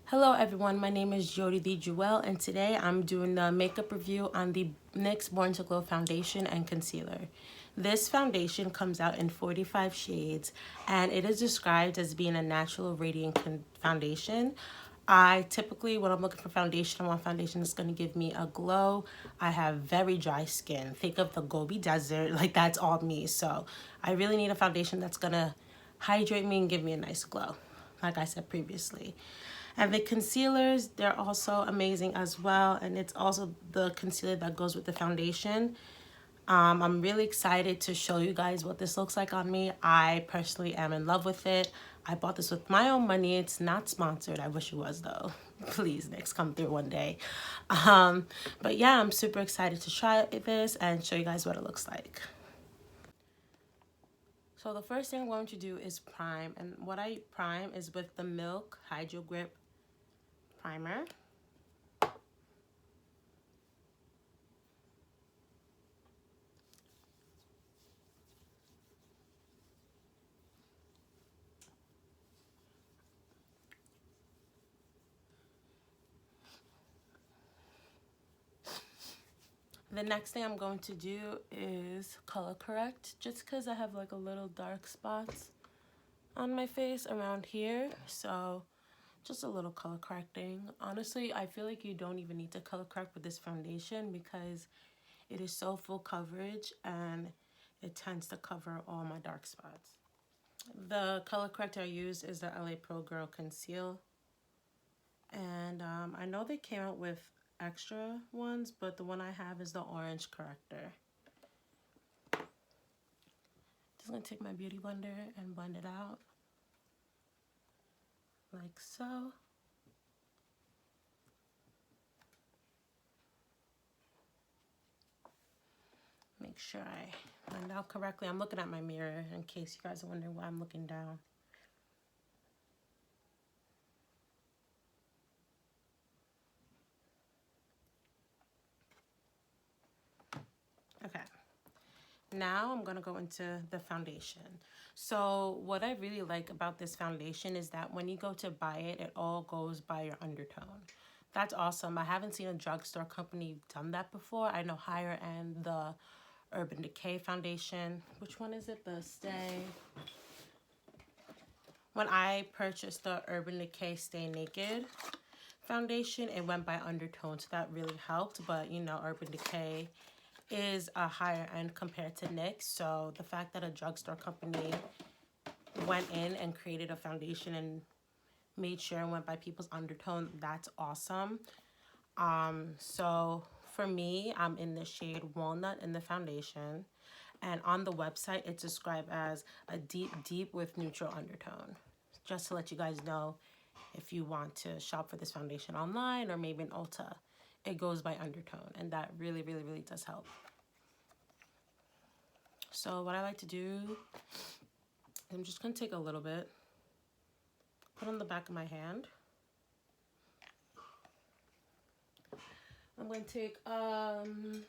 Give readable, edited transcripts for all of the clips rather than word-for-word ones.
Hello everyone, my name is Jody the Jewel, and today I'm doing the makeup review on the NYX Born to Glow foundation and concealer. This foundation comes out in 45 shades and it is described as being a natural radiant foundation. I typically, when I'm looking for foundation, I want foundation that's going to give me a glow. I have very dry skin. Think of the Gobi Desert, like that's all me. So I really need a foundation that's going to hydrate me and give me a nice glow, like I said previously. And the concealers, they're also amazing as well. And it's also the concealer that goes with the foundation. I'm really excited to show you guys what this looks like on me. I personally am in love with it. I bought this with my own money. It's not sponsored. I wish it was though. Please, NYX, come through one day. But yeah, I'm super excited to try this and show you guys what it looks like. So the first thing I'm going to do is prime. And what I prime is with the Milk Hydro Grip Primer. The next thing I'm going to do is color correct, just because I have like a little dark spots on my face around here. So just a little color correcting. Honestly, I feel like you don't even need to color correct with this foundation because it is so full coverage and it tends to cover all my dark spots. The color corrector I use is the LA Pro Girl Conceal. And I know they came out with extra ones, but the one I have is the orange corrector. Just gonna take my beauty blender and blend it out like so. Make sure I blend out correctly. I'm looking at my mirror in case you guys are wondering why I'm looking down. Okay. Now I'm gonna go into the foundation. So what I really like about this foundation is that when you go to buy it, it all goes by your undertone. That's awesome. I haven't seen a drugstore company done that before. I know higher end, the Urban Decay foundation. Which one is it? The Stay. When I purchased the Urban Decay Stay Naked foundation, it went by undertone, so that really helped. But you know, Urban Decay is a higher end compared to NYX, so the fact that a drugstore company went in and created a foundation and made sure and went by people's undertone, that's awesome. So for me, I'm in the shade Walnut in the foundation, and on the website it's described as a deep with neutral undertone. Just to let you guys know, if you want to shop for this foundation online or maybe in Ulta, it goes by undertone, and that really does help. So what I like to do, I'm just going to take a little bit, put on the back of my hand. I'm going to take, I'm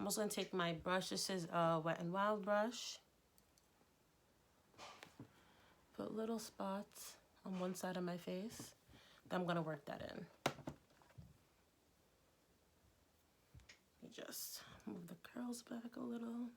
also going to take my brush. This is a Wet n Wild brush. Put little spots on one side of my face. Then I'm going to work that in. Let me just move the curls back a little.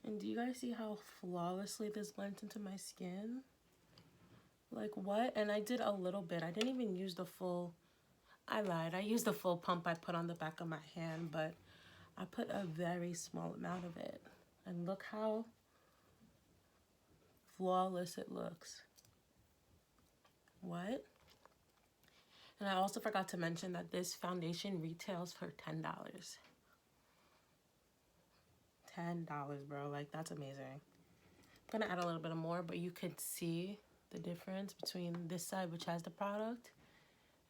And do you guys see how flawlessly this blends into my skin? Like what? And I did a little bit. I didn't even use the full, I lied. I used the full pump I put on the back of my hand, but I put a very small amount of it. And look how flawless it looks. What? And I also forgot to mention that this foundation retails for $10. $10, bro. Like, that's amazing. I'm gonna add a little bit more, but you could see the difference between this side, which has the product,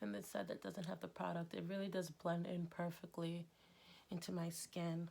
and this side that doesn't have the product. It really does blend in perfectly into my skin.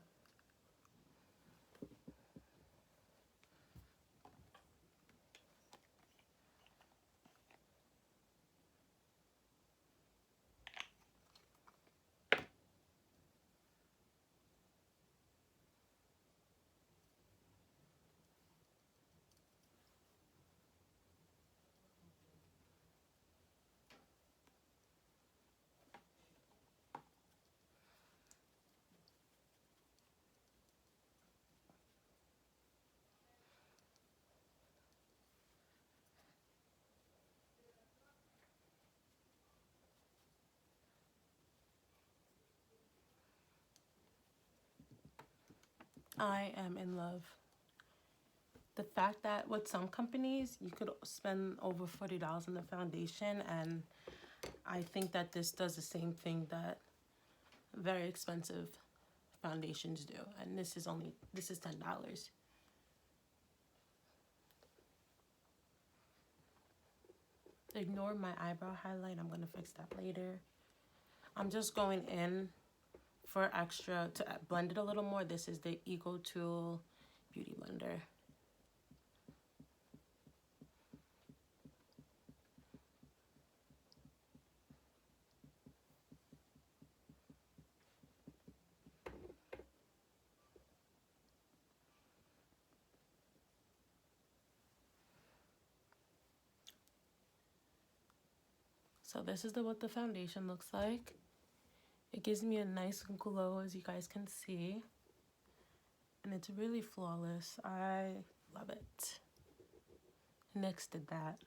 I am in love. The fact that with some companies, you could spend over $40 on the foundation, and I think that this does the same thing that very expensive foundations do. And this is $10. Ignore my eyebrow highlight. I'm gonna fix that later. I'm just going in for extra to blend it a little more. This is the Eco Tool Beauty Blender. So this is what the foundation looks like. It gives me a nice glow, as you guys can see. And it's really flawless. I love it. NYX did that.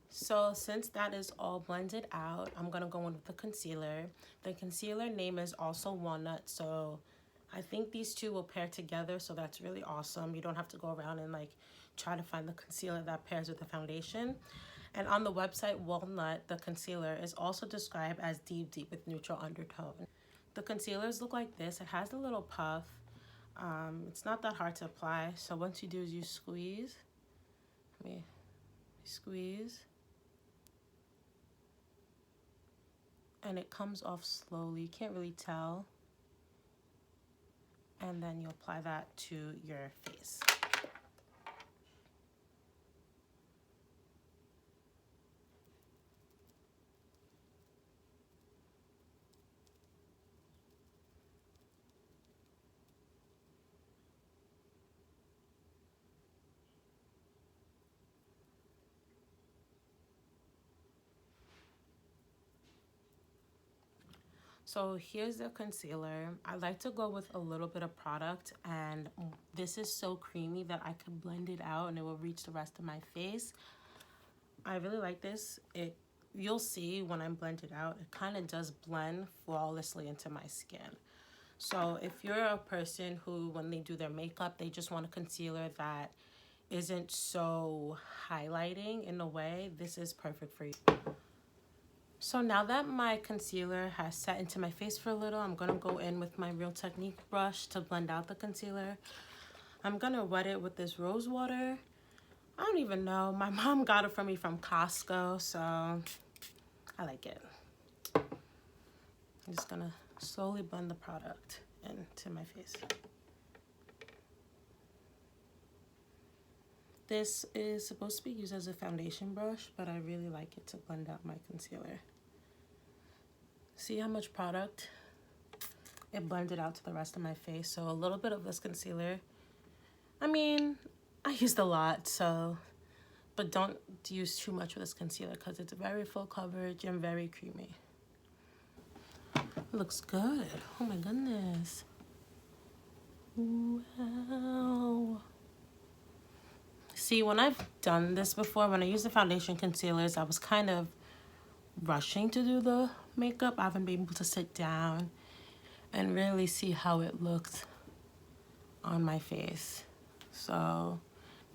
So since that is all blended out, I'm going to go in with the concealer. The concealer name is also Walnut, so I think these two will pair together, so that's really awesome. You don't have to go around and like try to find the concealer that pairs with the foundation. And on the website Walnut, the concealer is also described as deep with neutral undertone. The concealers look like this. It has a little puff. It's not that hard to apply. So once you do is you squeeze. Squeeze. And it comes off slowly. You can't really tell. And then you apply that to your face. So here's the concealer. I like to go with a little bit of product, and this is so creamy that I could blend it out and it will reach the rest of my face. I really like this. You'll see when I blend it out, it kind of does blend flawlessly into my skin. So if you're a person who, when they do their makeup, they just want a concealer that isn't so highlighting in a way, this is perfect for you. So now that my concealer has set into my face for a little, I'm going to go in with my Real Technique brush to blend out the concealer. I'm going to wet it with this rose water. I don't even know. My mom got it for me from Costco, so I like it. I'm just going to slowly blend the product into my face. This is supposed to be used as a foundation brush, but I really like it to blend out my concealer. See how much product it blended out to the rest of my face? So a little bit of this concealer. I mean, I used a lot, so, but don't use too much of this concealer because it's very full coverage and very creamy. It looks good. Oh my goodness. Wow. See, when I've done this before, when I use the foundation concealers, I was kind of rushing to do the makeup. I haven't been able to sit down and really see how it looked on my face. So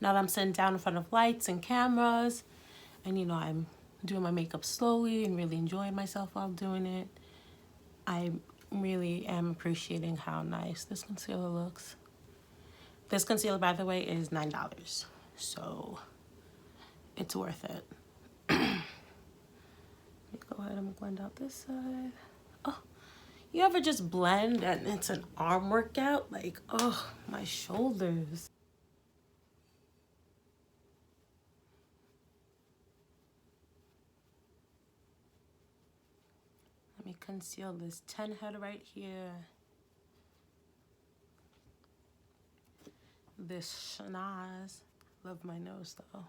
now that I'm sitting down in front of lights and cameras, and you know, I'm doing my makeup slowly and really enjoying myself while doing it, I really am appreciating how nice this concealer looks. This concealer, by the way, is $9. So it's worth it. Let me go ahead and blend out this side. Oh, you ever just blend and it's an arm workout? Like, oh, my shoulders. Let me conceal this 10 head right here. This schnoz. Love my nose though.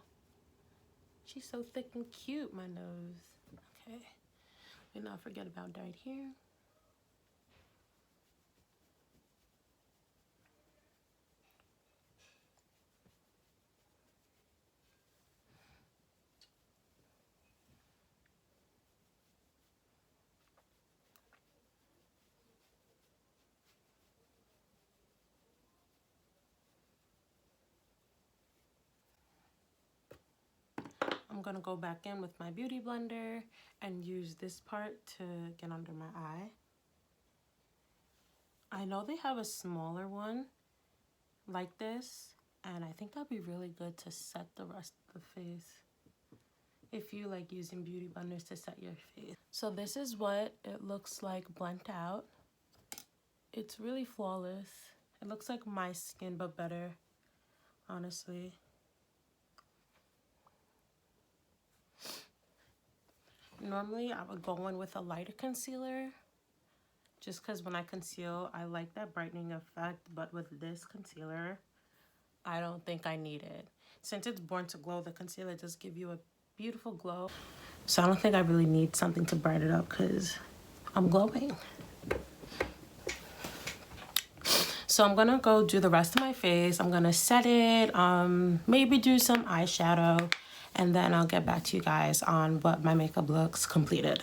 She's so thick and cute, my nose. Okay. And not forget about right here. gonna go back in with my beauty blender and use this part to get under my eye. I know they have a smaller one like this, and I think that'd be really good to set the rest of the face if you like using beauty blenders to set your face. So this is what it looks like blent out. It's really flawless. It looks like my skin, but better, honestly. Normally, I would go in with a lighter concealer, just because when I conceal, I like that brightening effect, but with this concealer, I don't think I need it. Since it's Born to Glow, the concealer does give you a beautiful glow. So I don't think I really need something to brighten it up because I'm glowing. So I'm gonna go do the rest of my face. I'm gonna set it, maybe do some eyeshadow, and then I'll get back to you guys on what my makeup looks completed.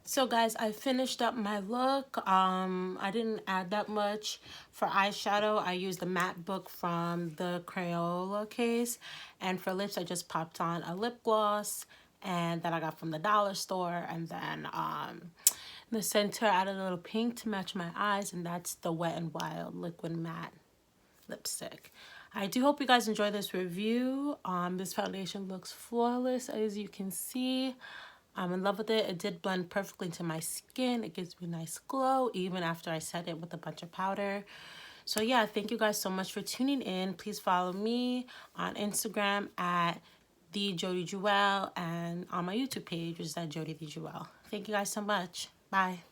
So guys, I finished up my look. I didn't add that much. For eyeshadow, I used the matte book from the Crayola case. And for lips, I just popped on a lip gloss and that I got from the dollar store. And then in the center, I added a little pink to match my eyes. And that's the Wet n Wild Liquid Matte lipstick. I do hope you guys enjoy this review. This foundation looks flawless, as you can see. I'm in love with it. It did blend perfectly into my skin. It gives me a nice glow even after I set it with a bunch of powder. So yeah, thank you guys so much for tuning in. Please follow me on Instagram at @TheJodyJewel and on my YouTube page, which is at Jody the Jewel. Thank you guys so much. Bye.